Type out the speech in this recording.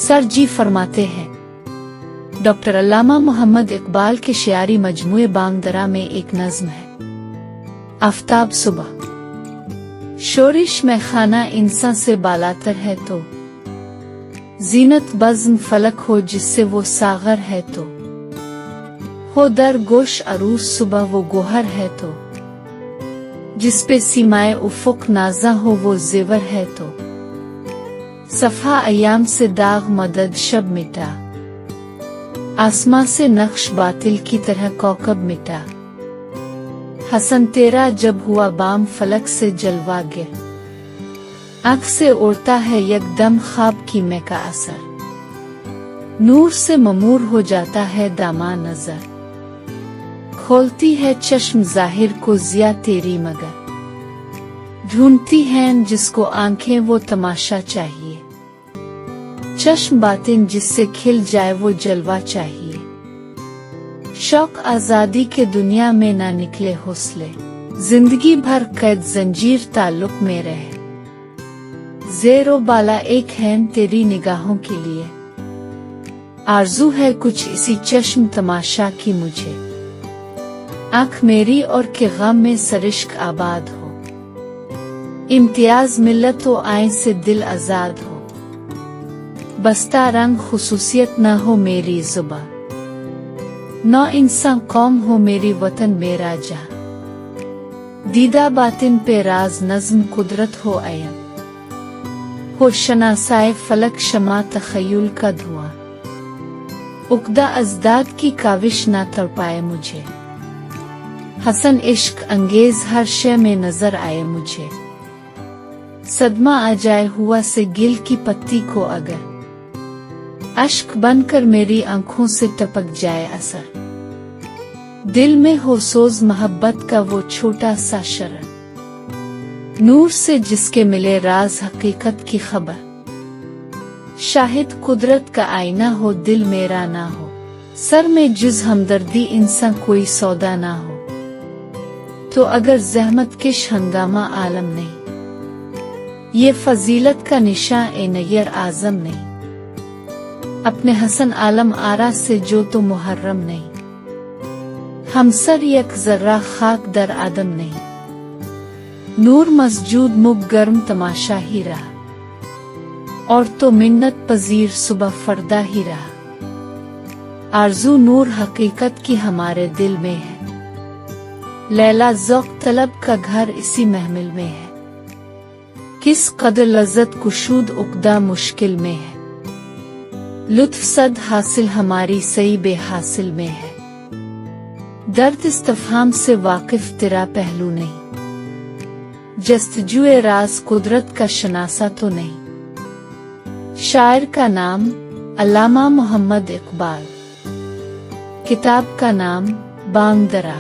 Sir जी फरमाते हैं, doctor अल्लामा मोहम्मद इकबाल के शियारी मजमूए बांगदरा में एक नज्म है। आफताब सुबह शोरिश में खाना इंसान से बालातर है तो, जीनत बज़्म फलक हो जिससे वो सागर है तो, हो दर गोश अरूस सुबह वो गोहर है तो, जिस पे सीमाए उफ़ुक नाज़ा हो वो ज़ेवर है तो, सफ़ा अयाम से दाग मदद शब मिटा, आसमां से नक्श बातिल की तरह कौकब मिटा, हसन तेरा जब हुआ बाम फलक से जलवा गिर, आँख से उड़ता है यकदम ख्वाब की में का असर, नूर से ममूर हो जाता है दामा नजर, खोलती है चश्म जाहिर को जिया तेरी मगर, ढूंढती हैं जिसको आंखें वो तमाशा चाहिए, चश्म बातिन जिससे खिल जाए वो जलवा चाहिए, शौक आजादी के दुनिया में ना निकले हौसले, जिंदगी भर कैद जंजीर ताल्लुक में रहे, ज़ेरो बाला एक है तेरी निगाहों के लिए, आरज़ू है कुछ इसी चश्म तमाशा की मुझे, आँख मेरी और के गम में सरिश्क आबाद हो, इम्तियाज मिल्लत हो आइन से दिल आजाद हो, बस्ता रंग खुसूसियत न हो मेरी जुबा, नौ इंसान कौम हो मेरी वतन मेरा जहाँ, दीदा बातिन पे राज नज़्म कुदरत हो अयन, हो शनासाए फलक शमा तखय्युल का धुआं, उक्दा अजदाद की काविश ना तड़पाए मुझे, हसन इश्क अंगेज हर शय में नजर आए मुझे, सदमा आ जाए हुआ से गिल की पत्ती को अगर, अश्क बनकर मेरी आंखों से टपक जाए असर, दिल में हो सोज मोहब्बत का वो छोटा सा शरर, नूर से जिसके मिले राज हकीकत की खबर, शाहिद कुदरत का आईना हो दिल मेरा ना हो, सर में जुज हमदर्दी इंसान कोई सौदा ना हो, तो अगर जहमत किश हंगामा आलम नहीं, ये फजीलत का निशा ए नयर आजम नहीं, अपने हसन आलम आरा से जो तो मुहर्रम नहीं, हम सर यक जर्रा खाक दर आदम नहीं, नूर मस्जूद मुग गर्म तमाशा ही रहा, और तो मिन्नत पजीर सुबह फरदा ही रहा, आरज़ू नूर हकीकत की हमारे दिल में है, लैला ज़ौक़ तलब का घर इसी महमिल में है, किस कदर लज़्ज़त कुशूद उक़दा मुश्किल में है, लुत्फ़ सद हासिल हमारी सही बेहासिल में है, दर्द इस्तफ़हाम से वाकिफ़ तेरा पहलू नहीं, जस्तजुए राज कुदरत का शनासा तो नहीं। शायर का नाम अल्लामा मोहम्मद इकबाल, किताब का नाम बांगदरा।